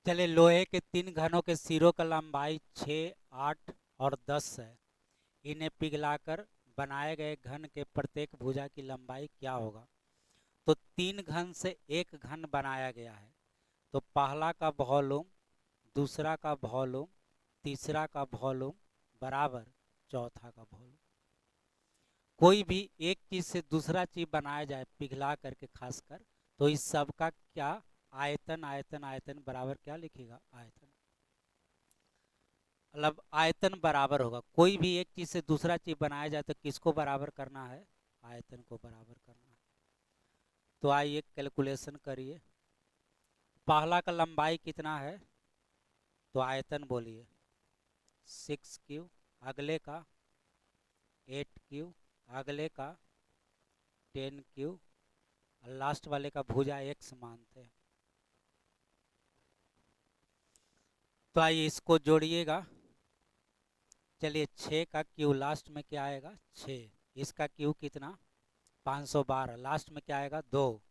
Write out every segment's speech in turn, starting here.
चलिए, लोहे के 3 घनों के सिरों का लंबाई 6, 8 और 10 है। इन्हें पिघलाकर बनाए गए घन के प्रत्येक भुजा की लंबाई क्या होगा? तो 3 घन से एक घन बनाया गया है। तो पहला का वॉल्यूम, दूसरा का वॉल्यूम, तीसरा का वॉल्यूम बराबर चौथा का वॉल्यूम। कोई भी एक चीज से दूसरा चीज बनाया जाए पिघला करके, खासकर, तो इस सब का क्या आयतन आयतन आयतन बराबर क्या लिखेगा? आयतन। मतलब आयतन बराबर होगा। कोई भी एक चीज से दूसरा चीज बनाया जाए तो किसको बराबर करना है? आयतन को बराबर करना है। तो आइए कैलकुलेशन करिए। पहला का लंबाई कितना है? तो आयतन बोलिए 6 क्यू। अगले का 8 क्यू। अगले का 10 क्यू। और लास्ट वाले का भुजा x मानते हैं। तो आइए इसको जोड़िएगा। चलिए, 6 का क्यू लास्ट में क्या आएगा? 6। इसका क्यू कितना? 512। लास्ट में क्या आएगा? 2।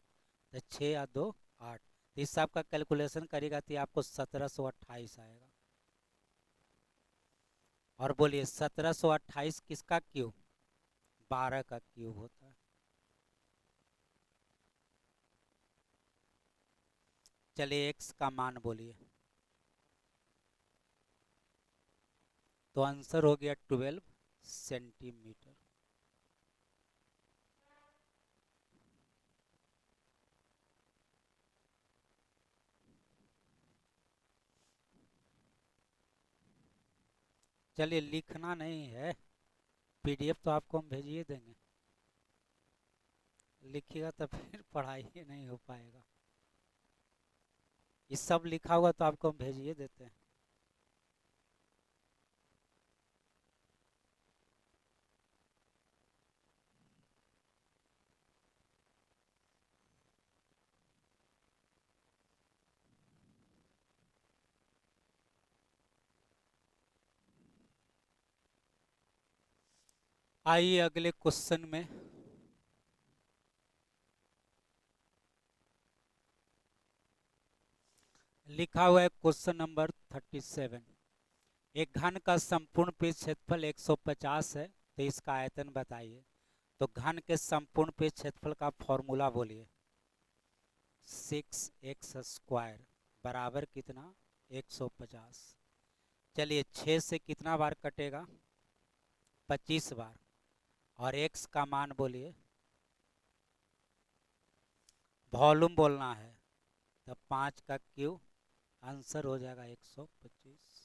तो 6 या 2 8। तो इस सब का कैलकुलेशन करेगा तो आपको 1728 आएगा। और बोलिए 1728 किसका क्यूब? 12 का क्यूब होता है। चलिए x का मान बोलिए। तो आंसर हो गया 12 सेंटीमीटर। चलिए, लिखना नहीं है, पीडीएफ तो आपको हम भेजिए देंगे। लिखिएगा तो फिर पढ़ाई ही नहीं हो पाएगा। ये सब लिखा हुआ तो आपको हम भेजिए देते हैं। आइए अगले क्वेश्चन में। लिखा हुआ है क्वेश्चन नंबर 37। एक घन का संपूर्ण पृष्ठ क्षेत्रफल 150 है, तो इसका आयतन बताइए। तो घन के संपूर्ण पृष्ठ क्षेत्रफल का फॉर्मूला बोलिए। 6x² बराबर कितना? 150। चलिए, 6 से कितना बार कटेगा? 25 बार। और x का मान बोलिए। वॉल्यूम बोलना है। तो 5 का क्यू। आंसर हो जाएगा 125।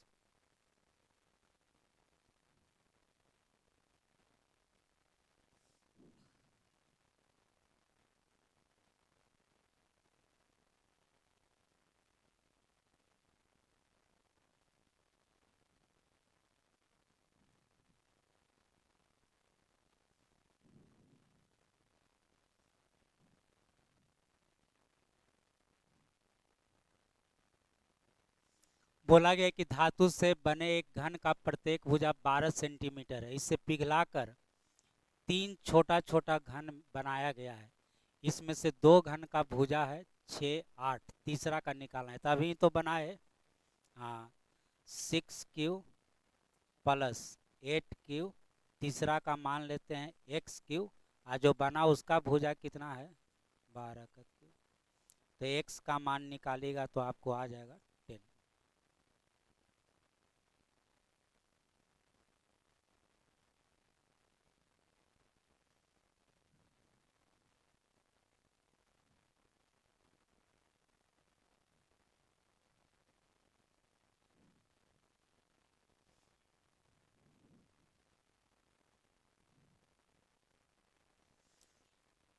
बोला गया कि धातु से बने एक घन का प्रत्येक भुजा 12 सेंटीमीटर है। इसे पिघलाकर 3 छोटा छोटा घन बनाया गया है। इसमें से 2 घन का भुजा है 6, 8। तीसरा का निकालना है, तभी तो बनाए। हाँ, 6 क्यू प्लस 8 क्यू। तीसरा का मान लेते हैं x क्यू। और जो बना उसका भुजा कितना है? 12 का क्यू। तो x का मान निकालिएगा तो आपको आ जाएगा 10।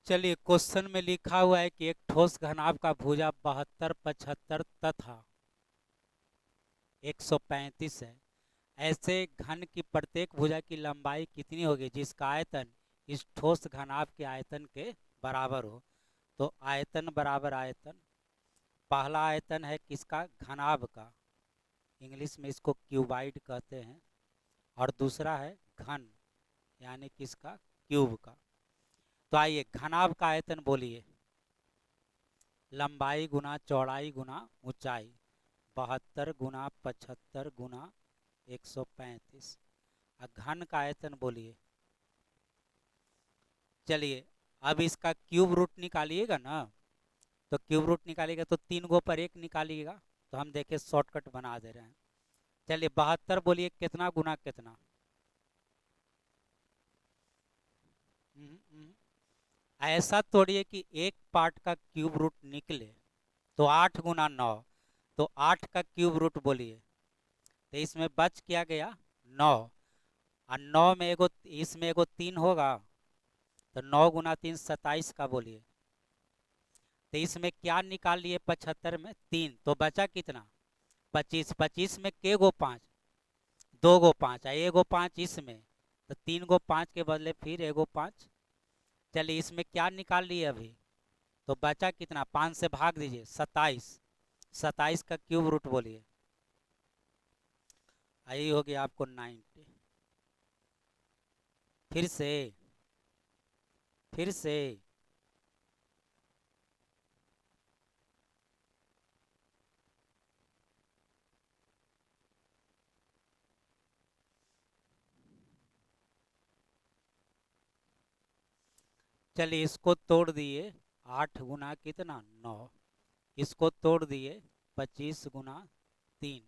चलिए, क्वेश्चन में लिखा हुआ है कि एक ठोस घनाभ का भुजा 72, 75 तथा 135 है। ऐसे घन की प्रत्येक भुजा की लंबाई कितनी होगी जिसका आयतन इस ठोस घनाभ के आयतन के बराबर हो? तो आयतन बराबर आयतन। पहला आयतन है किसका? घनाभ का। इंग्लिश में इसको क्यूबाइड कहते हैं। और दूसरा है घन, यानी किसका? क्यूब का। तो आइए घनाभ का आयतन बोलिए। लंबाई गुना चौड़ाई गुना ऊंचाई 72 गुना 75 गुना 135। घन का आयतन बोलिए। चलिए अब इसका क्यूब रूट निकालिएगा ना, तो क्यूब रूट निकालिएगा तो 3 गो पर 1 निकालिएगा, तो हम देखे शॉर्टकट बना दे रहे हैं। चलिए 72 बोलिए कितना गुना कितना। ऐसा तोड़िए कि एक पार्ट का क्यूब रूट निकले, तो 8 गुना 9, तो 8 का क्यूब रूट बोलिए, तो इसमें बच क्या गया 9, और 9 में एगो इसमें एगो 3 होगा, तो 9 गुना 3 27 का बोलिए। तो इसमें क्या निकाल लिए 75 में 3, तो बचा कितना 25। 25 में के गो 5, 2 गो 5 है, एगो 5 इसमें, तो 3 गो 5 के बदले फिर एगो 5। चलिए इसमें क्या निकाल लिए अभी, तो बचा कितना 5 से भाग दीजिए 27। 27 का क्यूब रूट बोलिए, यही हो गया आपको 90। फिर से फिर से चलिए इसको तोड़ दिए 8 गुना कितना 9, इसको तोड़ दिए 25 गुना 3,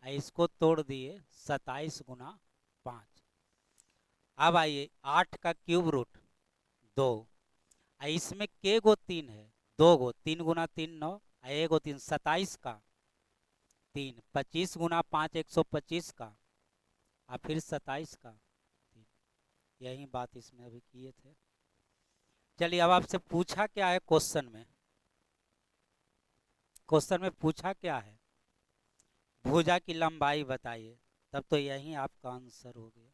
इसको तोड़ दिए 27 गुना 5। अब आइए 8 का क्यूब रूट 2, इसमें के गो 3 है, 2 गो, 3 गुना 3 9, एगो 3 27 का 3, 25 गुना 5 125 का, और फिर 27 का 3। यही बात इसमें अभी किए थे। चलिए अब आपसे पूछा क्या है क्वेश्चन में, क्वेश्चन में पूछा क्या है, भुजा की लंबाई बताइए, तब तो यही आपका आंसर हो गया।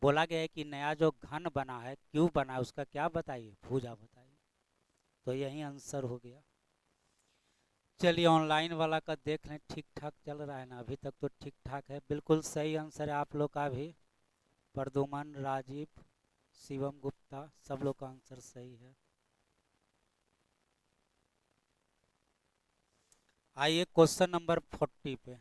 बोला गया है कि नया जो घन बना है क्यूब बना है उसका क्या बताइए, भुजा बताइए, तो यही आंसर हो गया। चलिए ऑनलाइन वाला का देख लें, ठीक ठाक चल रहा है ना, अभी तक तो ठीक ठाक है, बिल्कुल सही आंसर है आप लोग का भी। प्रदुमन, राजीव, शिवम गुप्ता, सब लोग का आंसर सही है। आइए क्वेश्चन नंबर 40 पे।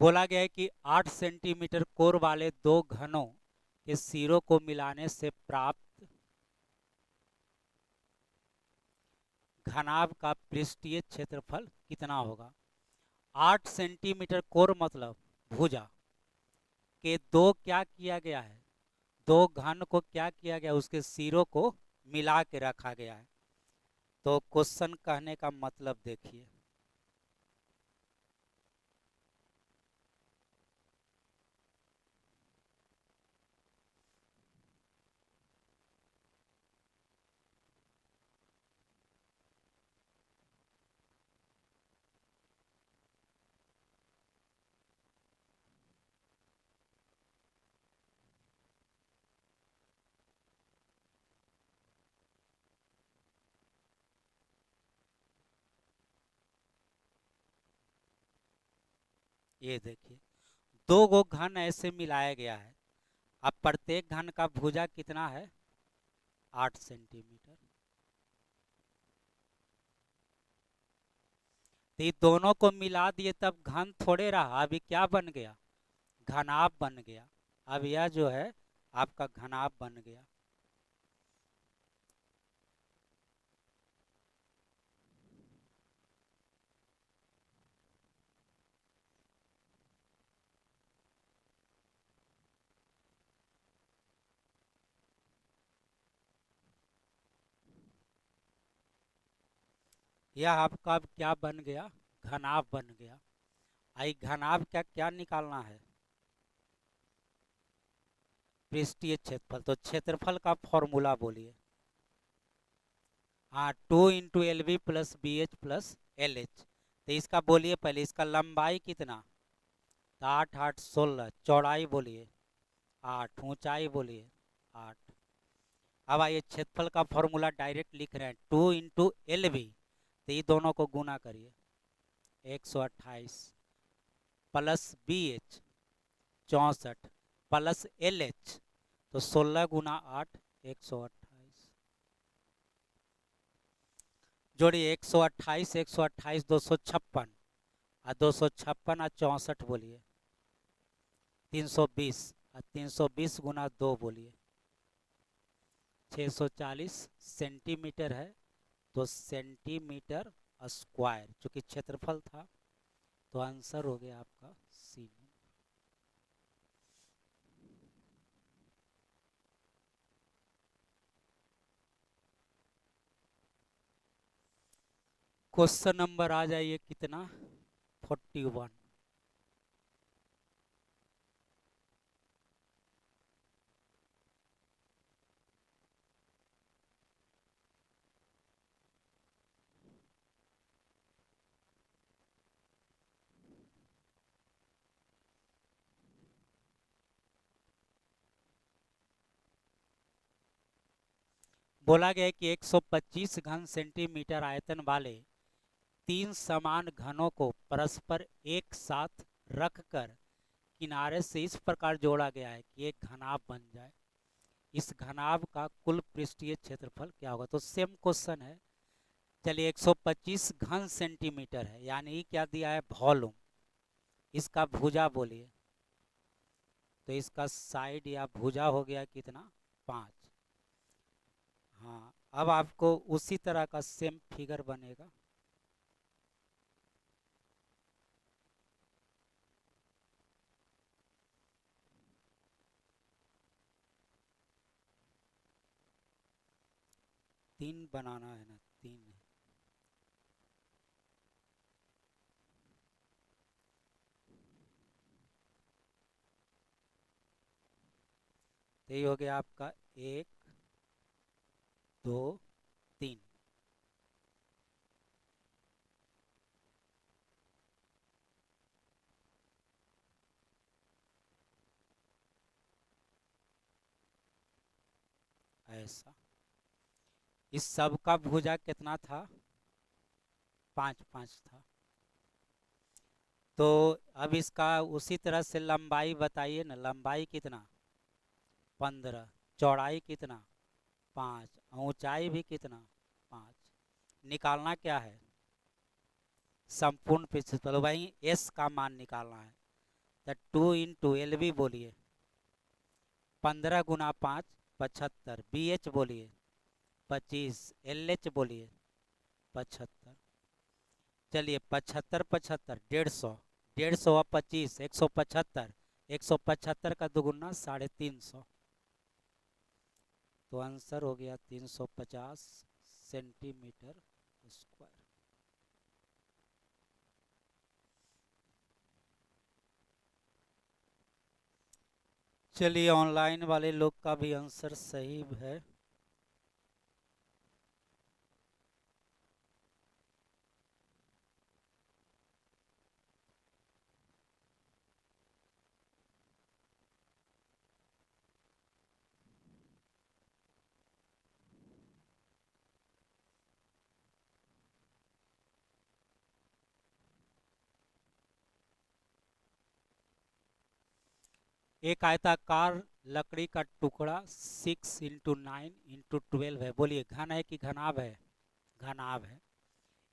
बोला गया है कि 8 सेंटीमीटर कोर वाले दो घनों के सिरों को मिलाने से प्राप्त घनाभ का पृष्ठीय क्षेत्रफल कितना होगा। 8 सेंटीमीटर कोर मतलब भुजा के दो क्या किया गया है, दो घन को क्या किया गया, उसके सिरों को मिला के रखा गया है। तो क्वेश्चन कहने का मतलब देखिए, ये देखिए दो गो घन ऐसे मिलाया गया है, अब प्रत्येक घन का भुजा कितना है 8 सेंटीमीटर, तो ये दोनों को मिला दिए तब घन थोड़े रहा, अभी क्या बन गया घनाभ बन गया। अब यह जो है आपका घनाभ बन गया। यह आपका अब क्या बन गया घनाभ बन गया। आई घनाभ क्या क्या निकालना है, पृष्ठीय क्षेत्रफल, तो क्षेत्रफल का फॉर्मूला बोलिए। हाँ 2 × LV + BH + LH, तो इसका बोलिए पहले इसका लंबाई कितना, तो 8 8 16, चौड़ाई बोलिए 8, ऊंचाई बोलिए 8। अब आइए क्षेत्रफल का फॉर्मूला डायरेक्ट लिख रहे हैं 2 × LV, तो ये दोनों को गुना करिए, 128 प्लस BH 64 प्लस LH, तो 16 गुना 8 128। जोड़िए 128 128 256 और 256 और 64 बोलिए 320 और 320 गुना 2 बोलिए 640 सेंटीमीटर है। तो सेंटीमीटर स्क्वायर चूंकि क्षेत्रफल था, तो आंसर हो गया आपका C। क्वेश्चन नंबर आ जाइए कितना, 41। बोला गया है कि 125 घन सेंटीमीटर आयतन वाले 3 समान घनों को परस्पर एक साथ रखकर किनारे से इस प्रकार जोड़ा गया है कि एक घनाभ बन जाए। इस घनाभ का कुल पृष्ठीय क्षेत्रफल क्या होगा? तो सेम क्वेश्चन है। चलिए 125 घन सेंटीमीटर है, यानी क्या दिया है? वॉल्यूम। इसका भुजा बोलिए, तो इसका साइड या भुजा हो गया कितना? 5। हाँ, अब आपको उसी तरह का सेम फिगर बनेगा। तीन बनाना है ना, 3 है। तो ये हो गया आपका 1 2 3। ऐसा इस सब का भुजा कितना था? 5 5 था। तो अब इसका उसी तरह से लंबाई बताइए ना। लंबाई कितना? 15। चौड़ाई कितना? 5। ऊंचाई भी कितना? 5। निकालना क्या है? संपूर्ण पृष्ठफल। वहीं एस का मान निकालना है। तो 2 इंटू LV बोलिए, 15 गुना 5 75। BH बोलिए 25। LH बोलिए 75। चलिए 75 75 150। 150 और 25 175। 175 का दुगुना 350। तो आंसर हो गया 350 सेंटीमीटर स्क्वायर। चलिए ऑनलाइन वाले लोग का भी आंसर सही है। एक आयताकार लकड़ी का टुकड़ा 6 × 9 × 12 है। बोलिए घन है कि घनाभ है? घनाभ है।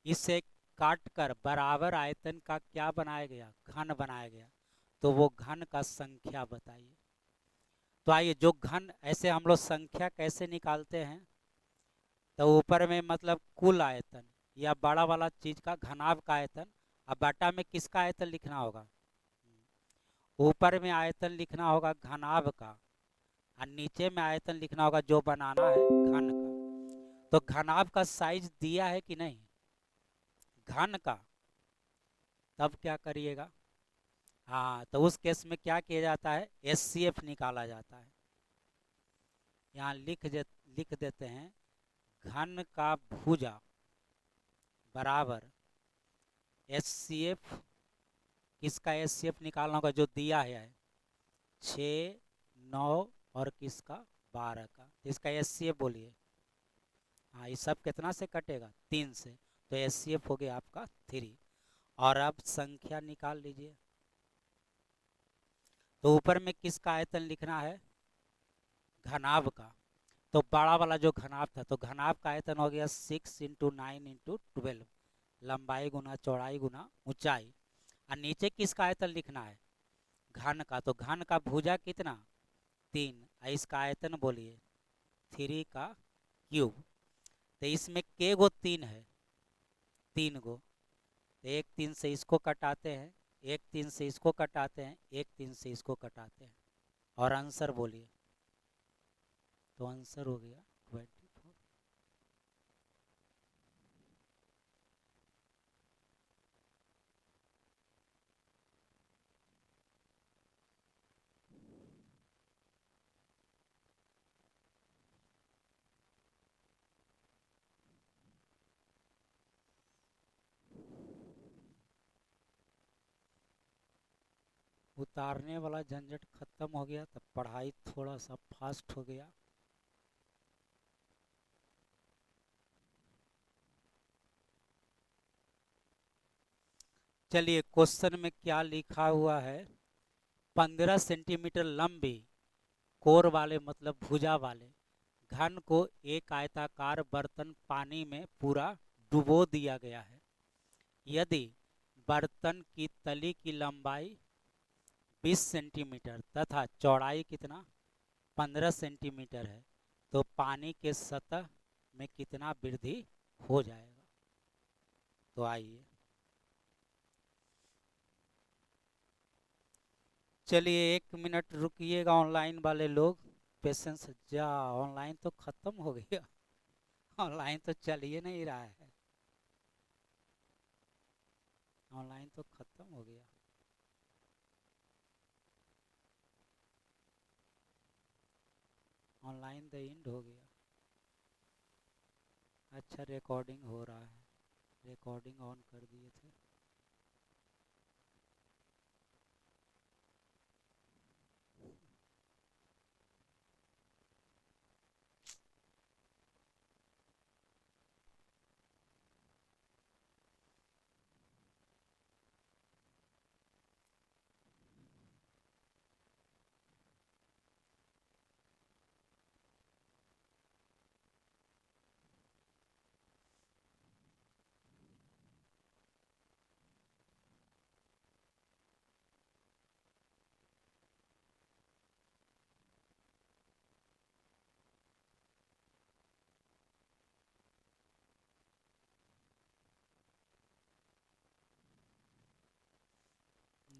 इसे काट कर बराबर आयतन का क्या बनाया गया? घन बनाया गया। तो वो घन का संख्या बताइए। तो आइए, जो घन, ऐसे हम लोग संख्या कैसे निकालते हैं? तो ऊपर में मतलब कुल आयतन या बड़ा वाला चीज का घनाभ का आयतन, अब बटा में किसका आयतन लिखना होगा? ऊपर में आयतन लिखना होगा घनाभ का, और नीचे में आयतन लिखना होगा जो बनाना है घन का। तो घनाभ का साइज दिया है कि नहीं घन का? तब क्या करिएगा? हाँ, तो उस केस में क्या किया जाता है? SCF निकाला जाता है। यहाँ लिख देते हैं घन का भुजा बराबर SCF। किसका SCF निकालना होगा? जो दिया है 6 9 और किसका 12 का। तो इसका SCF बोलिए। हाँ, ये सब कितना से कटेगा? 3 से। तो HCF हो गया आपका 3। और अब संख्या निकाल लीजिए। तो ऊपर में किसका आयतन लिखना है? घनाभ का। तो बड़ा वाला जो घनाभ था, तो घनाभ का आयतन हो गया 6 × 9 × 12, लंबाई गुना चौड़ाई गुना ऊंचाई। और नीचे किसका आयतन लिखना है? घन का। तो घन का भुजा कितना? 3। इसका आयतन बोलिए 3 का क्यूब। तो इसमें के गो 3 है? 3 गो। तो 1 3 से इसको कटाते हैं, 1 3 से इसको कटाते हैं, 1 3 से इसको कटाते हैं, और आंसर बोलिए। तो आंसर हो गया 24। उतारने वाला झंझट खत्म हो गया, तब पढ़ाई थोड़ा सा फास्ट हो गया। चलिए क्वेश्चन में क्या लिखा हुआ है? 15 सेंटीमीटर लंबी कोर वाले मतलब भुजा वाले घन को एक आयताकार बर्तन पानी में पूरा डुबो दिया गया है। यदि बर्तन की तली की लंबाई 20 सेंटीमीटर तथा चौड़ाई कितना 15 सेंटीमीटर है, तो पानी के सतह में कितना वृद्धि हो जाएगा? तो आइए, चलिए 1 मिनट रुकिएगा ऑनलाइन वाले लोग, पेशेंस। जा, ऑनलाइन तो खत्म हो गया। ऑनलाइन तो चल ही नहीं रहा है, ऑनलाइन तो खत्म हो गया। ऑनलाइन द एंड हो गया। अच्छा, रिकॉर्डिंग हो रहा है, रिकॉर्डिंग ऑन कर दिए थे।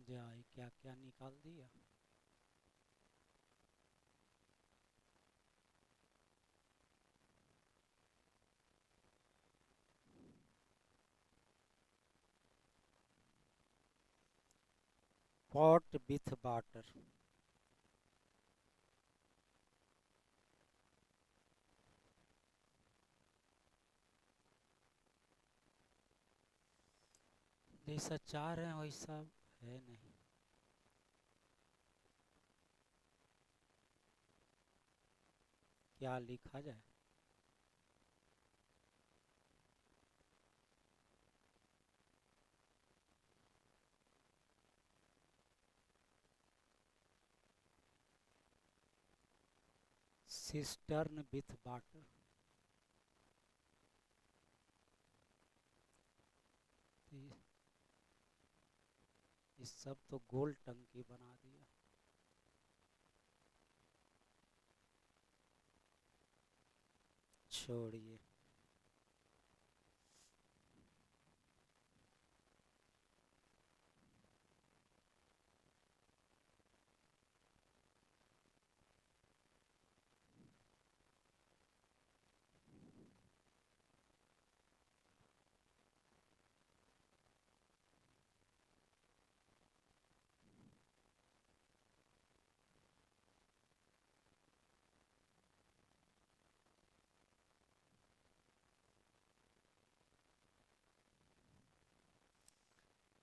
जाए क्या क्या निकाल दिया। Pot with water. जैसा चाह रहे हैं वैसा है नहीं। क्या लिखा जाए? Cistern with water. इस सब तो गोल टंकी बना दिया। छोड़िए।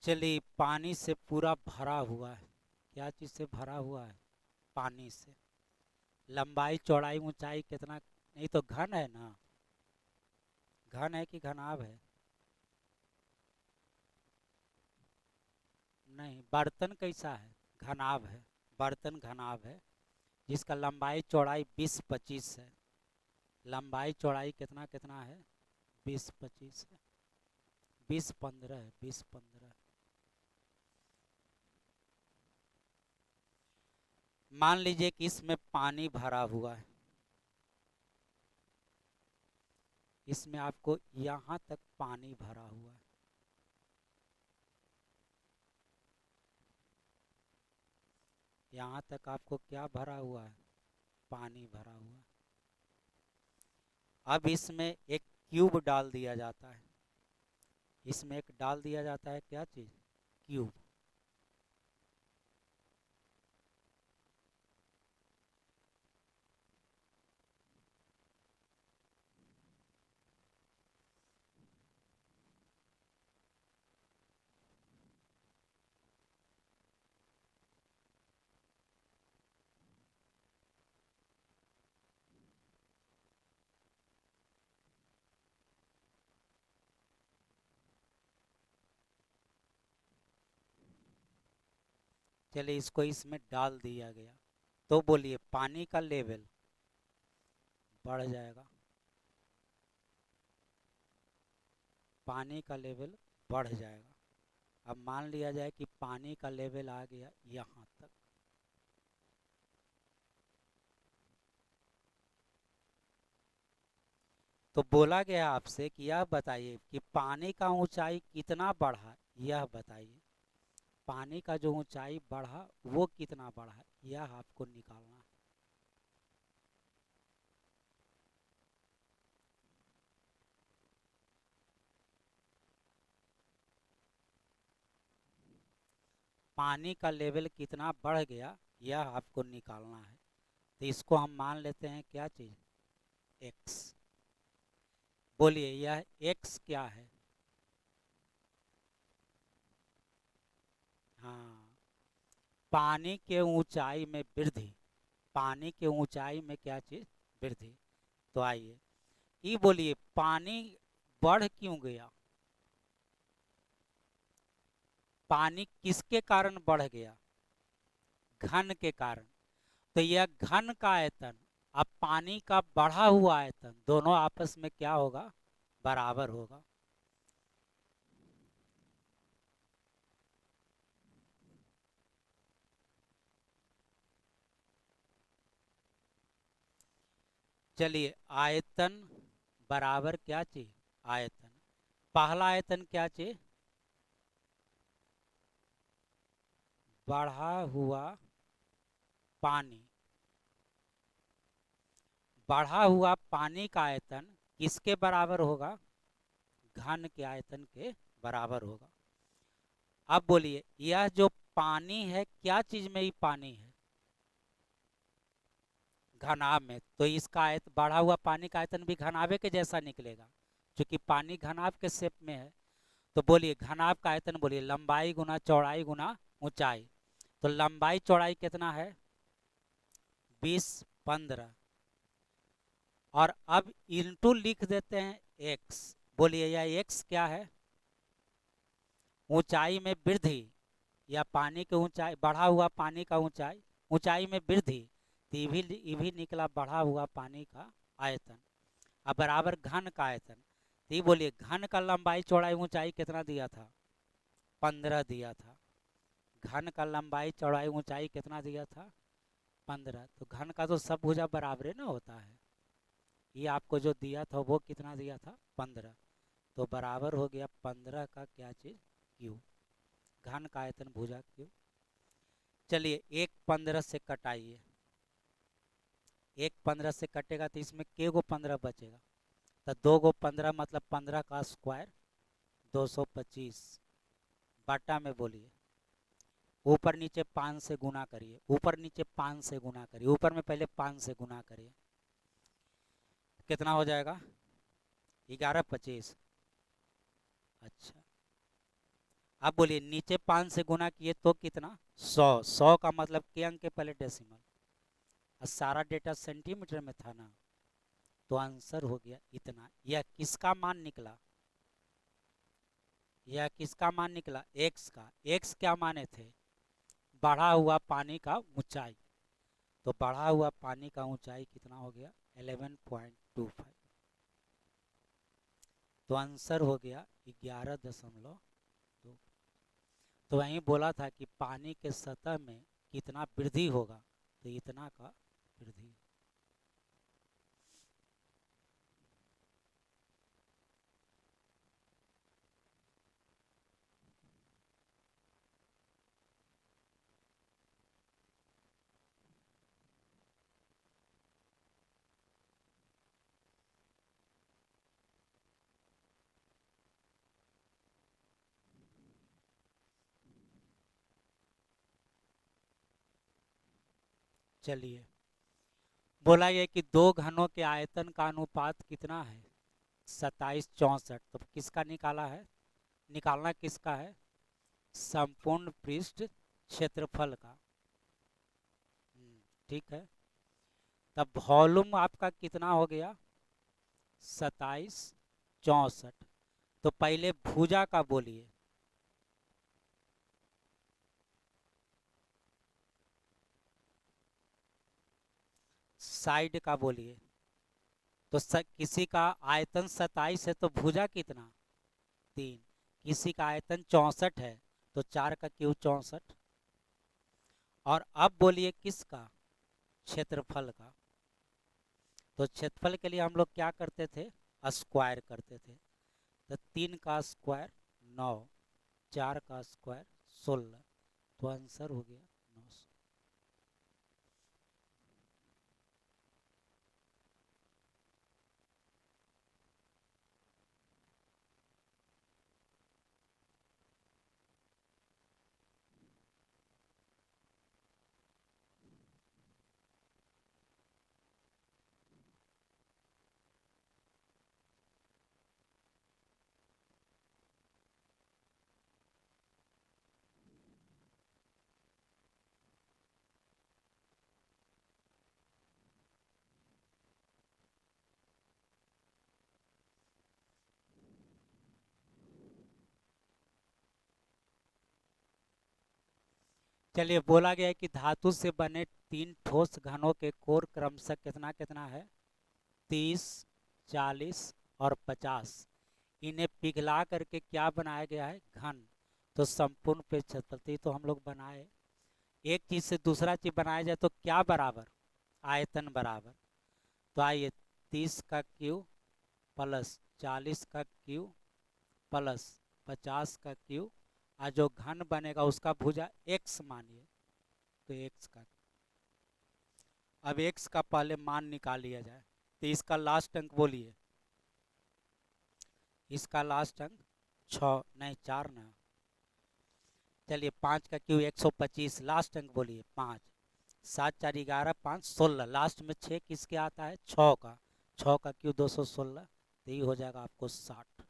चलिए, पानी से पूरा भरा हुआ है। क्या चीज़ से भरा हुआ है? पानी से। लंबाई चौड़ाई ऊंचाई कितना? नहीं तो घन है ना? घन है कि घनाभ है? नहीं, बर्तन कैसा है? घनाभ है, बर्तन घनाभ है जिसका लंबाई चौड़ाई 20-25 है। लंबाई चौड़ाई कितना कितना है? 20-25 है, 20-15 है, 20-15। मान लीजिए कि इसमें पानी भरा हुआ है, इसमें आपको यहाँ तक पानी भरा हुआ है, यहाँ तक आपको क्या भरा हुआ है? पानी भरा हुआ है। अब इसमें एक क्यूब डाल दिया जाता है, इसमें एक डाल दिया जाता है, क्या चीज़? क्यूब। चलिए इसको इसमें डाल दिया गया, तो बोलिए पानी का लेवल बढ़ जाएगा, पानी का लेवल बढ़ जाएगा। अब मान लिया जाए कि पानी का लेवल आ गया यहाँ तक, तो बोला गया आपसे कि यह बताइए कि पानी का ऊंचाई कितना बढ़ा, यह बताइए पानी का जो ऊंचाई बढ़ा वो कितना बढ़ा, यह आपको निकालना है। पानी का लेवल कितना बढ़ गया यह आपको निकालना है। तो इसको हम मान लेते हैं क्या चीज़? एक्स। बोलिए यह एक्स क्या है? हाँ, पानी के ऊंचाई में वृद्धि, पानी के ऊंचाई में क्या चीज़? वृद्धि। तो आइए ये बोलिए पानी बढ़ क्यों गया? पानी किसके कारण बढ़ गया? घन के कारण। तो यह घन का आयतन अब पानी का बढ़ा हुआ आयतन दोनों आपस में क्या होगा? बराबर होगा। चलिए आयतन बराबर क्या चीज? आयतन। पहला आयतन क्या चीज? बढ़ा हुआ पानी। बढ़ा हुआ पानी का आयतन किसके बराबर होगा? घन के आयतन के बराबर होगा। अब बोलिए यह जो पानी है क्या चीज में ही पानी है? घनाभ में। तो इसका आयत बढ़ा हुआ पानी का आयतन भी घनाभे के जैसा निकलेगा क्योंकि पानी घनाभ के शेप में है। तो बोलिए घनाभ का आयतन, बोलिए लंबाई गुना चौड़ाई गुना ऊंचाई। तो लंबाई चौड़ाई कितना है? 20-15। और अब इंटू लिख देते हैं एक्स। बोलिए यह एक्स क्या है? ऊंचाई में वृद्धि या पानी की ऊंचाई, बढ़ा हुआ पानी का ऊंचाई, ऊंचाई में वृद्धि। तो ये भी निकला बढ़ा हुआ पानी का आयतन। अब बराबर घन का आयतन। तो ये बोलिए घन का लंबाई चौड़ाई ऊंचाई कितना दिया था? 15 दिया था। घन का लंबाई चौड़ाई ऊंचाई कितना दिया था? 15। तो घन का तो सब भुजा बराबर ना होता है, ये आपको जो दिया था वो कितना दिया था? 15। तो बराबर हो गया 15 का क्या चीज? क्यूब। घन का आयतन भुजा क्यूब। चलिए एक 15 से कटाइए, एक 15 से कटेगा तो इसमें के गो 15 बचेगा? तो 2 गो 15 मतलब 15 का स्क्वायर 225 बटा में। बोलिए ऊपर नीचे 5 से गुना करिए, ऊपर नीचे 5 से गुना करिए, ऊपर में पहले 5 से गुना करिए, कितना हो जाएगा? 11-25। अच्छा अब बोलिए नीचे 5 से गुना किए तो कितना? 100। 100 का मतलब के अंक के पहले डेसिमल, और सारा डेटा सेंटीमीटर में था ना, तो आंसर हो गया इतना। यह किसका मान निकला? यह किसका मान निकला? एक्स का। एक्स क्या माने थे? बढ़ा हुआ पानी का ऊंचाई। तो बढ़ा हुआ पानी का ऊंचाई कितना हो गया? 11.25। तो आंसर हो गया 11.2। तो वहीं बोला था कि पानी के सतह में कितना वृद्धि होगा, तो इतना का वृद्धि। चलिए, बोला गया कि दो घनों के आयतन का अनुपात कितना है? 27:64। तो किसका निकाला है? निकालना किसका है? संपूर्ण पृष्ठ क्षेत्रफल का। ठीक है। तब वॉल्यूम आपका कितना हो गया? 27:64। तो पहले भुजा का बोलिए। साइड का बोलिए। तो किसी का आयतन 27 है तो भुजा कितना? 3। किसी का आयतन 64 है तो 4 का क्यूब 64। और अब बोलिए किसका? क्षेत्रफल का। तो क्षेत्रफल के लिए हम लोग क्या करते थे? स्क्वायर करते थे। तो 3 का स्क्वायर 9, 4 का स्क्वायर 16। तो आंसर हो गया 900। चलिए, बोला गया है कि धातु से बने 3 ठोस घनों के कोर क्रमशः कितना कितना है? 30, 40 और 50। इन्हें पिघला करके क्या बनाया गया है? घन। तो संपूर्ण पे क्षेत्रफल तो हम लोग बनाए। एक चीज से दूसरा चीज बनाया जाए तो क्या बराबर? आयतन बराबर। तो आइए, 30 का क्यूब प्लस 40 का क्यूब प्लस 50 का क्यूब, और जो घन बनेगा उसका भुजा x मानिए। तो x का, अब x का पहले मान निकाल लिया जाए। तो इसका लास्ट अंक बोलिए। इसका लास्ट अंक 6 नहीं 4 ना। चलिए, 5 का क्यूब 125। लास्ट अंक बोलिए 5। 7 4 11 5 16। लास्ट में 6 किसके आता है? 6 का। 6 का क्यूब 216। तो ये हो जाएगा आपको 60।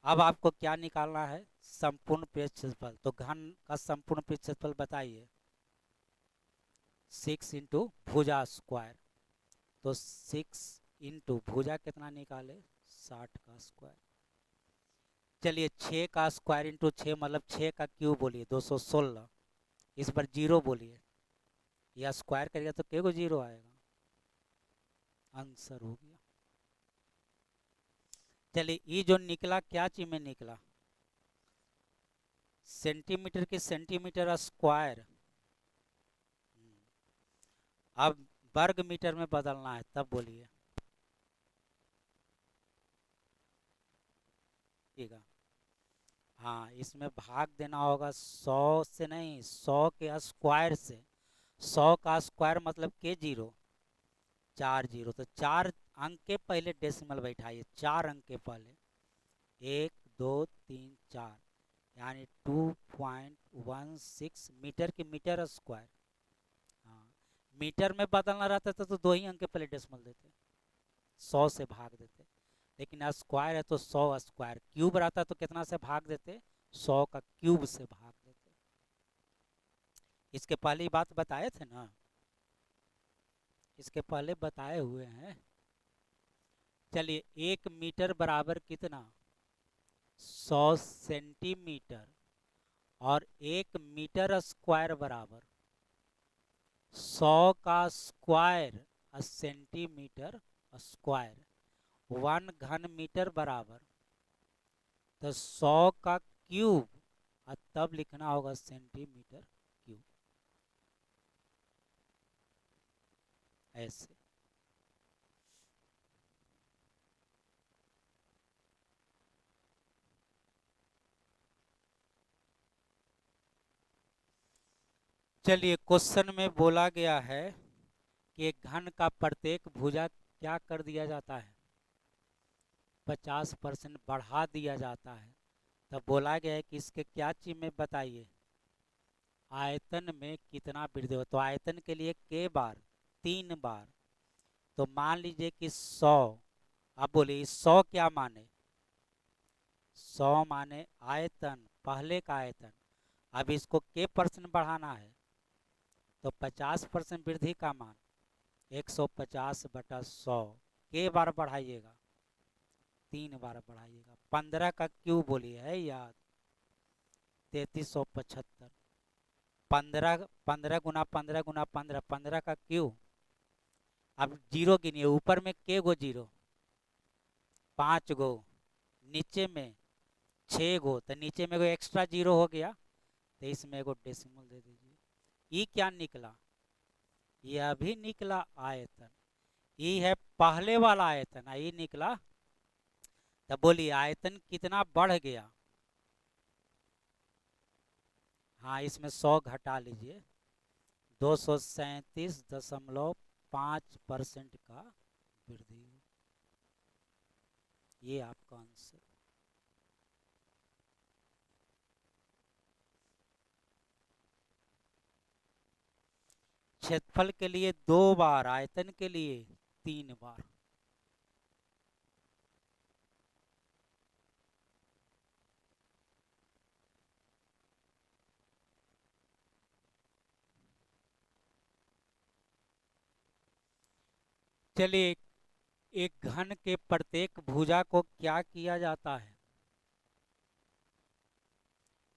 अब आपको क्या निकालना है? संपूर्ण पृष्ठ क्षेत्रफल। तो घन का संपूर्ण पृष्ठ क्षेत्रफल बताइए। 6 इंटू भुजा स्क्वायर। तो 6 इंटू भुजा कितना निकाले? 60 का स्क्वायर। चलिए, 6 का स्क्वायर इंटू 6 मतलब 6 का क्यूब बोलिए 216। इस पर जीरो बोलिए। या स्क्वायर करिएगा तो के को जीरो आएगा। आंसर हो गया। चलिए, ये जो निकला क्या चीज में निकला? सेंटीमीटर की सेंटीमीटर स्क्वायर। अब वर्ग मीटर में बदलना है, तब बोलिए। ठीक है। हाँ, इसमें भाग देना होगा 100 से, नहीं 100 के स्क्वायर से। 100 का स्क्वायर मतलब के जीरो, 4 जीरो। तो 4 अंक के पहले डेसिमल बैठाइए। 4 अंक के पहले 1 2 3 4, यानी 2.16 मीटर की मीटर स्क्वायर। हाँ, मीटर में बदलना रहता था तो 2 ही अंक के पहले डेसिमल देते, 100 से भाग देते। लेकिन स्क्वायर है तो 100 स्क्वायर। क्यूब रहता तो कितना से भाग देते? 100 का क्यूब से भाग देते। इसके पहले ही बात बताए थे ना, इसके पहले बताए हुए हैं। चलिए, 1 मीटर बराबर कितना? 100 सेंटीमीटर और 1 मीटर स्क्वायर बराबर 100 का स्क्वायर सेंटीमीटर स्क्वायर 1 घन मीटर बराबर तो 100 का क्यूब और तब लिखना होगा सेंटीमीटर क्यूब। ऐसे चलिए क्वेश्चन में बोला गया है कि एक घन का प्रत्येक भुजा क्या कर दिया जाता है 50% बढ़ा दिया जाता है। तब बोला गया है कि इसके क्या चीज में बताइए आयतन में कितना वृद्धि हो। तो आयतन के लिए के बार 3 बार। तो मान लीजिए कि 100। अब बोलिए 100 क्या माने 100 माने आयतन पहले का आयतन। अब इसको के परसेंट बढ़ाना है तो 50% वृद्धि का मान 150/100 के बार बढ़ाइएगा 3 बार बढ़ाइएगा 15 का क्यूब बोलिए है याद 3375। 15 15 का क्यूब। अब जीरो गिनिए ऊपर में के गो जीरो 5 गो नीचे में 6 गो तो नीचे में एगो एक्स्ट्रा जीरो हो गया तो इसमें एगो डेसिमल दे दीजिए। ये क्या निकला यह भी निकला आयतन। ये है पहले वाला आयतन ये निकला। तब बोलिए आयतन कितना बढ़ गया। हाँ इसमें 100 घटा लीजिए 237.5% का वृद्धि। ये आपका आंसर। क्षेत्रफल के लिए 2 बार आयतन के लिए 3 बार। चलिए एक घन के प्रत्येक भुजा को क्या किया जाता है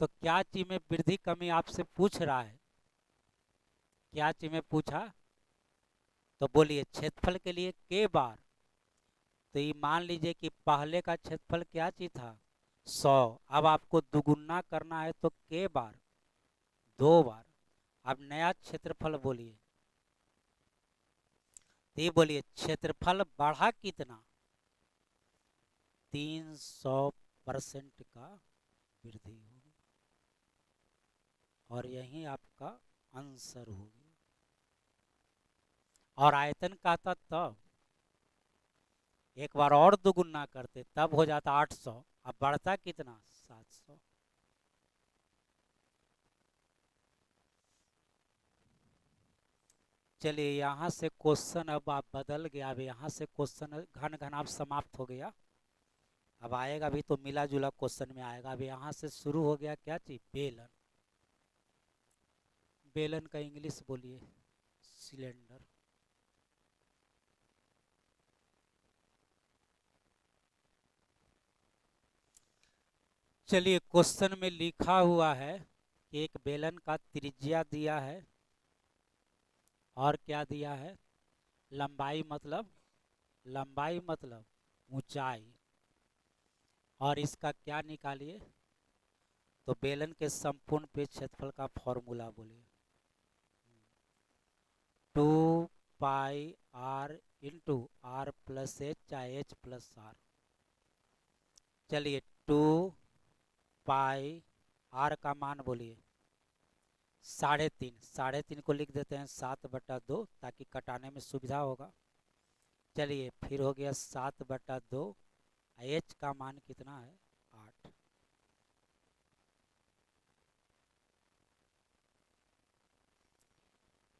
तो क्या चीज में वृद्धि कमी आपसे पूछ रहा है क्या चीज में पूछा। तो बोलिए क्षेत्रफल के लिए के बार। तो ये मान लीजिए कि पहले का क्षेत्रफल क्या चीज था 100। अब आपको दुगुना करना है तो के बार 2 बार। अब नया क्षेत्रफल बोलिए तो ये बोलिए क्षेत्रफल बढ़ा कितना 300% का वृद्धि होगी और यही आपका आंसर हो गया। और आयतन का था तब एक बार और दुगुना करते तब हो जाता 800। अब बढ़ता कितना 700। चलिए यहाँ से क्वेश्चन अब आप बदल गया। अब यहाँ से क्वेश्चन घन घन आप समाप्त हो गया। अब आएगा अभी तो मिला जुला क्वेश्चन में आएगा। अब यहाँ से शुरू हो गया क्या चीज बेलन। बेलन का इंग्लिश बोलिए सिलेंडर। चलिए क्वेश्चन में लिखा हुआ है कि एक बेलन का त्रिज्या दिया है और क्या दिया है लंबाई मतलब ऊंचाई। और इसका क्या निकालिए तो बेलन के संपूर्ण पेज क्षेत्रफल का फॉर्मूला बोलिए 2πr/r+h चाहे h+r। चलिए 2πr का मान बोलिए 3.5। 3.5 को लिख देते हैं 7/2 ताकि कटाने में सुविधा होगा। चलिए फिर हो गया 7/2। h का मान कितना है 8।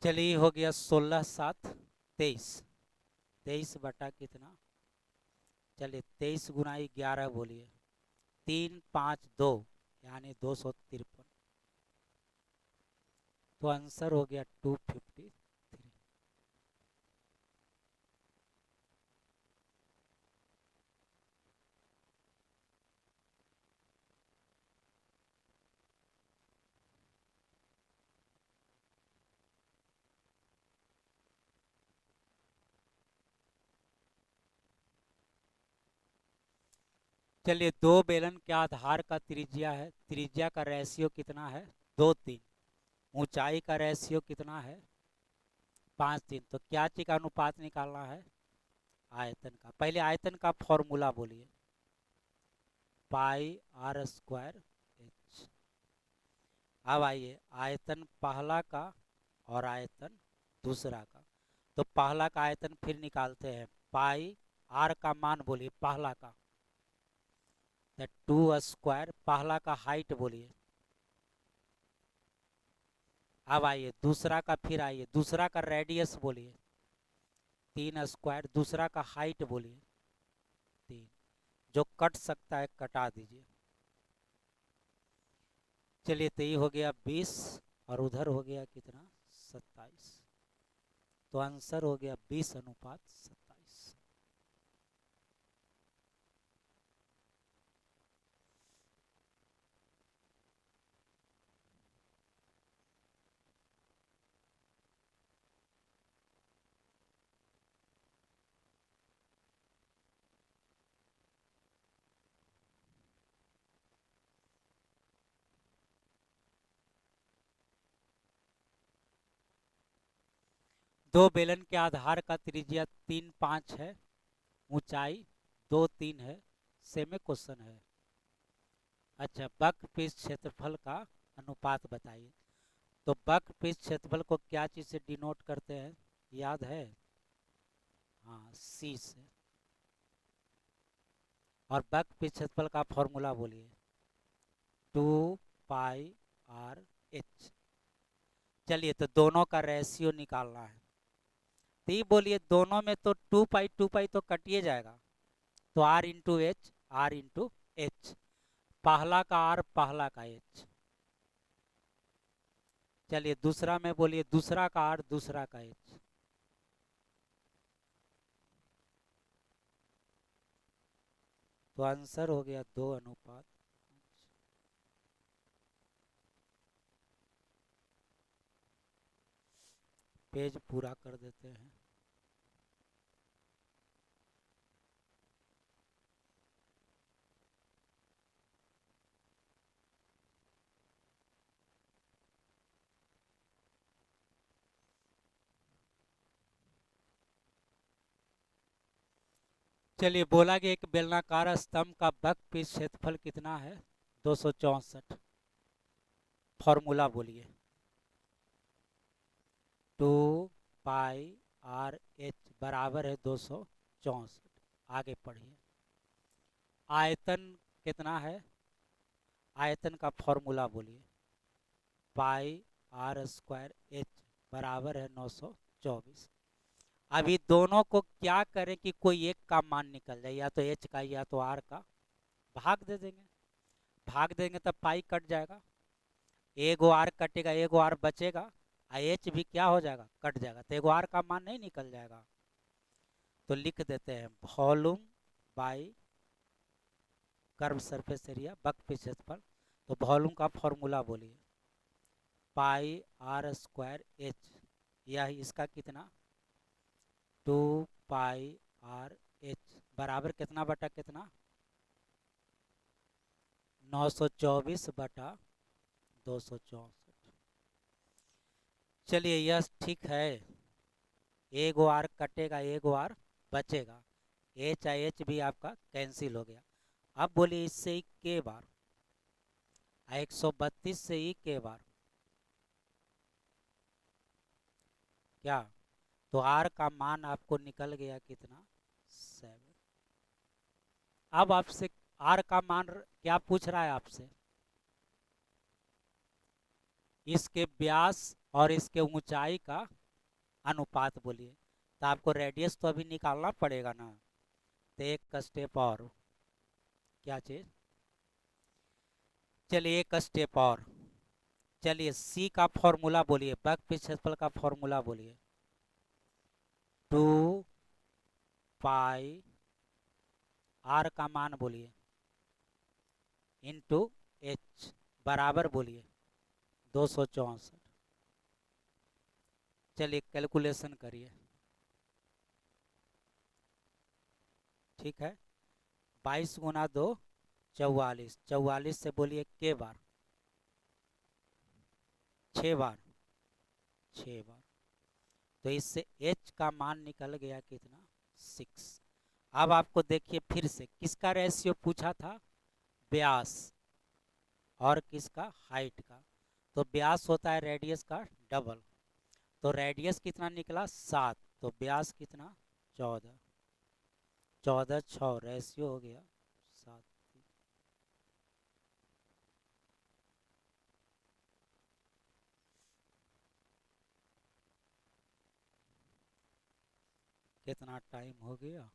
चलिए हो गया 16×7 23। 23 बटा कितना चलिए 23 गुना 11 बोलिए 352 यानी 253। तो आंसर हो गया 253। चलिए, दो बेलन के आधार का त्रिज्या है, त्रिज्या का रेशियो कितना है, 2 3। ऊंचाई का रेशियो कितना है, 5 3। तो क्या चीज का अनुपात निकालना है, आयतन का। पहले आयतन का फॉर्मूला बोलिए, पाई आर स्क्वायर एच। अब आइए आयतन पहला का और आयतन दूसरा का। तो पहला का आयतन फिर निकालते हैं, पाई आर का मान बोलिए पहला का, 2 स्क्वायर। पहला का हाइट बोलिए। अब आइए दूसरा का, फिर आइए दूसरा का रेडियस बोलिए, 3 स्क्वायर। दूसरा का हाइट बोलिए 3। जो कट सकता है कटा दीजिए। चलिए, तो ये हो गया 20 और उधर हो गया कितना, 27। तो आंसर हो गया 20:27। दो बेलन के आधार का त्रिज्या 3 5 है, ऊंचाई 2 3 है। सेमे क्वेश्चन है। अच्छा, वक्र पृष्ठ क्षेत्रफल का अनुपात बताइए। तो वक्र पृष्ठ क्षेत्रफल को क्या चीज से डिनोट करते हैं, याद है, हाँ, सी से। और वक्र पृष्ठ क्षेत्रफल का फॉर्मूला बोलिए, 2 पाई r h। चलिए, तो दोनों का रेशियो निकालना है। तो ये बोलिए, दोनों में तो 2 पाई तो कटिए जाएगा। तो r into H, r into H. पहला का r, पहला का h। चलिए, दूसरा में बोलिए, दूसरा का r, दूसरा का h। तो आंसर हो गया 2:5। पेज पूरा कर देते हैं। चलिए, बोला कि एक बेलनाकार स्तंभ का वक्र पृष्ठ क्षेत्रफल कितना है, 264। फॉर्मूला बोलिए, 2 पाई r h बराबर है 264। आगे पढ़िए। आयतन कितना है, आयतन का फॉर्मूला बोलिए, पाई आर स्क्वायर एच बराबर है 924। अभी दोनों को क्या करें कि कोई एक का मान निकल जाए, या तो एच का या तो आर का। भाग दे देंगे, भाग देंगे तब पाई कट जाएगा, एगो आर कटेगा, एगो आर बचेगा, एच भी क्या हो जाएगा, कट जाएगा। तो एगो आर का मान नहीं निकल जाएगा। तो लिख देते हैं, volume by curve surface area, वक्र पृष्ठ क्षेत्रफल। तो वॉल्यूम का फॉर्मूला बोलिए, पाई आर स्क्वायर एच। यह इसका कितना, 2 पाई r h बराबर कितना बटा कितना, 924/264। चलिए, यह ठीक है। एगो आर कटेगा, एगो आर बचेगा, एच आई एच भी आपका कैंसिल हो गया। अब बोलिए, इससे ही के बार, 132 से ही के बार क्या। तो आर का मान आपको निकल गया कितना, 7। अब आपसे आर का मान क्या पूछ रहा है आपसे, इसके व्यास और इसके ऊंचाई का अनुपात बोलिए। तो आपको रेडियस तो अभी निकालना पड़ेगा ना। तो एक स्टेप और, क्या चीज, चलिए एक स्टेप और। चलिए, सी का फॉर्मूला बोलिए, वक्र पृष्ठ क्षेत्रफल का फॉर्मूला बोलिए, 2 पाई r का मान बोलिए इंटू एच बराबर बोलिए 264। चलिए, कैलकुलेशन करिए। ठीक है, 22 × 2 44, 44 से बोलिए के बार, 6 बार, 6 बार। तो इससे h का मान निकल गया कितना, 6। अब आपको देखिए फिर से किसका रेशियो पूछा था, व्यास और किसका, हाइट का। तो व्यास होता है रेडियस का डबल, तो रेडियस कितना निकला 7, तो व्यास कितना 14, 14 6 रेशियो हो गया 7। कितना टाइम हो गया,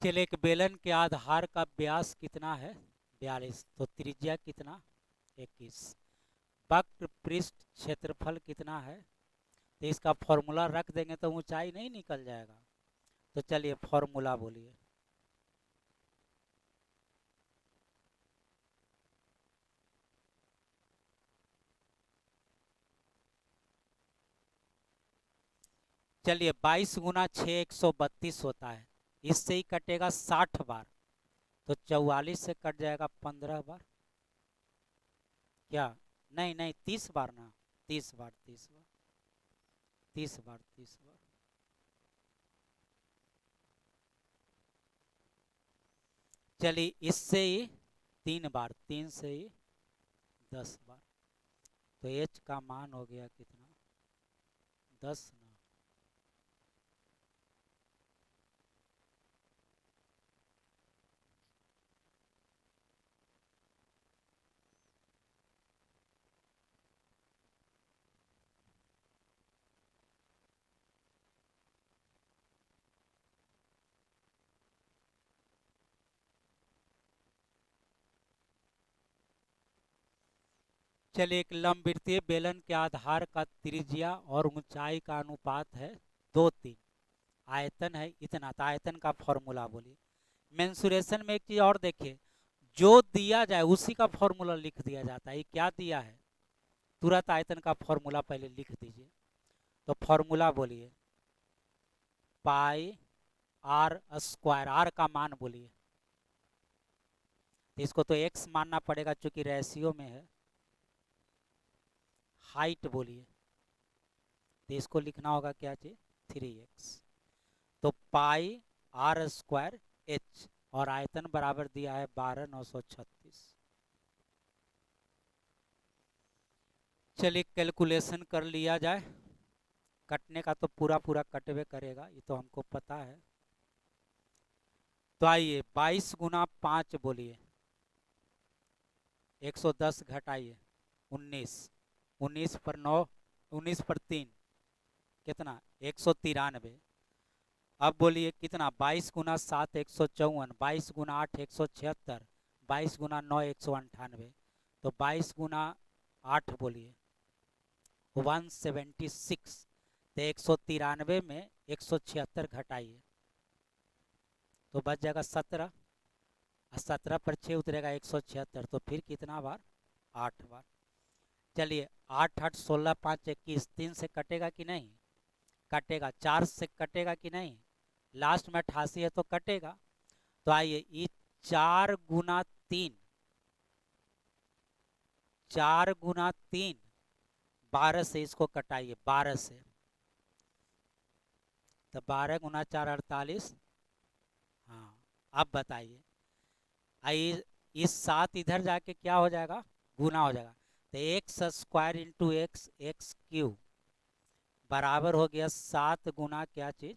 चलिए एक बेलन के आधार का व्यास कितना है 42, तो त्रिज्या कितना 21, वक्र पृष्ठ क्षेत्रफल कितना है, तो इसका फॉर्मूला रख देंगे तो ऊंचाई नहीं निकल जाएगा। तो चलिए फॉर्मूला बोलिए, चलिए 22 गुना 6 132 होता है, इससे ही कटेगा 60 बार, तो 44 से कट जाएगा 15 बार, क्या, नहीं नहीं 30 बार ना, 30 बार, 30 बार, 30 बार, 30 बार। चलिए इससे ही 3 बार, 3 से ही 10 बार, तो h का मान हो गया कितना 10 ना। चलिए एक लंबवृत्तीय बेलन के आधार का त्रिज्या और ऊंचाई का अनुपात है 2 3, आयतन है इतना, तो आयतन का फॉर्मूला बोलिए। मेंसुरेशन में एक चीज और देखिए, जो दिया जाए उसी का फॉर्मूला लिख दिया जाता है, ये क्या दिया है, तुरंत आयतन का फॉर्मूला पहले लिख दीजिए। तो फॉर्मूला बोलिए, पाई आर स्क्वायर, आर का मान बोलिए, तो इसको तो एक्स मानना पड़ेगा क्योंकि रेशियो में है। हाइट बोलिए, तो इसको लिखना होगा क्या चीज 3x, तो पाई आर स्क्वायर एच, और आयतन बराबर दिया है 12,936। चलिए कैलकुलेशन कर लिया जाए, कटने का तो पूरा पूरा कटवे करेगा, ये तो हमको पता है। तो आइए 22 गुना 5 बोलिए, 110 घटाइए 19, 19 पर 9, 19 पर 3 कितना 193। अब बोलिए कितना 22 गुना 7 154, 22 गुना 8 176, 22 गुना 9 198, तो 22 गुना 8 बोलिए 176, तो 193 में 176 घटाइए तो बच जाएगा 17, 17 पर 6 उतरेगा 176, तो फिर कितना बार 8 बार। चलिए 8 8 16 5 21, 3 से कटेगा कि नहीं, कटेगा, 4 से कटेगा कि नहीं, लास्ट में 88 है तो कटेगा। तो आइए ये 4 गुना 3, 4 गुना 3 12 से इसको कटाइए, 12 से, तो 12 गुना 4 48। हाँ अब बताइए, आइए इस 7 इधर जाके क्या हो जाएगा, गुना हो जाएगा, तो x square into x, x cube बराबर हो गया 7 गुना क्या चीज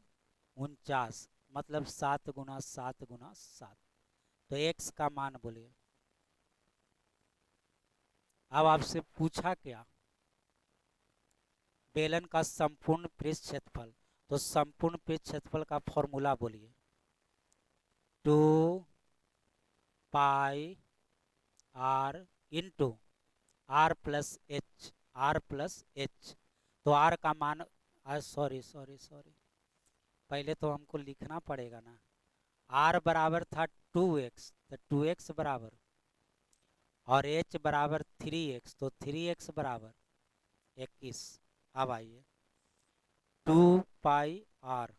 49, मतलब 7 गुना 7 गुना 7, तो एक्स का मान बोलिए। अब आपसे पूछा क्या, बेलन का संपूर्ण पृष्ठ क्षेत्रफल, तो संपूर्ण पृष्ठ क्षेत्रफल का फॉर्मूला बोलिए, 2 pi R into R plus H, R plus H, तो आर का मान, सॉरी सॉरी सॉरी, पहले तो हमको लिखना पड़ेगा ना, आर बराबर था 2x, तो 2x बराबर, और h बराबर 3x, तो 3x बराबर 21। अब आइए 2πr,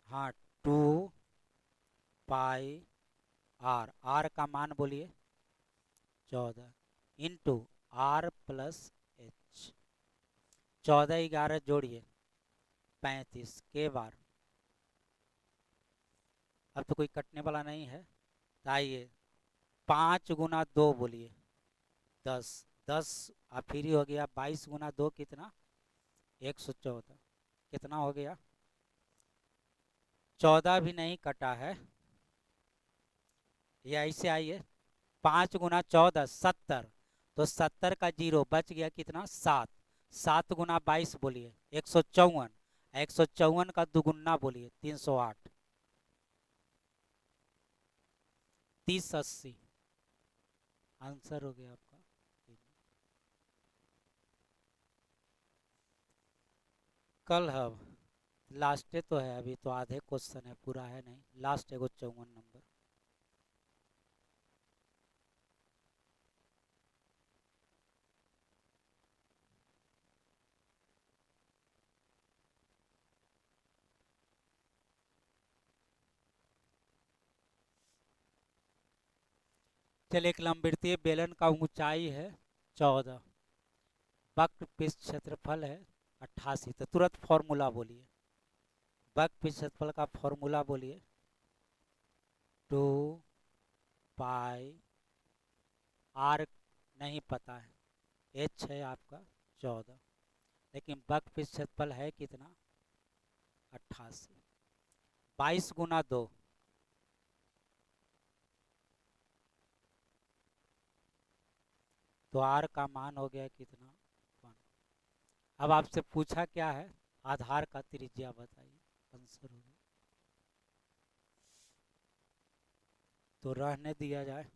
हाँ 2πr, r का मान बोलिए 14 इंटू r प्लस h। 14 11 जोड़िए 35 के बार। अब तो कोई कटने वाला नहीं है, तो आइए 5 गुना 2 बोलिए 10, 10 अब फ्री हो गया। 22 गुना 2 कितना, 114। कितना हो गया, 14 भी नहीं कटा है। ये ऐसे आइए 5 गुना 14 70, तो 70 का जीरो बच गया कितना, 7। 7 गुना 22 बोलिए 154, 154 का दुगुना बोलिए 308। 3080 आंसर हो गया आपका। कल है, लास्ट तो है, अभी तो आधे क्वेश्चन है, पूरा है नहीं, लास्ट एगो 54 नंबर। चलिए एक लंबवृत्तीय बेलन का ऊंचाई है 14, वक्र पृष्ठ क्षेत्रफल है 88, तो तुरंत फॉर्मूला बोलिए, वक्र पृष्ठ क्षेत्रफल का फॉर्मूला बोलिए। 2πr, नहीं पता है, h है आपका 14, लेकिन वक्र पृष्ठ क्षेत्रफल है कितना, 88। 22 गुना 2, तो r का मान हो गया कितना, 1। अब आपसे पूछा क्या है, आधार का त्रिज्या बताइए, आंसर हो गया, तो रहने दिया जाए।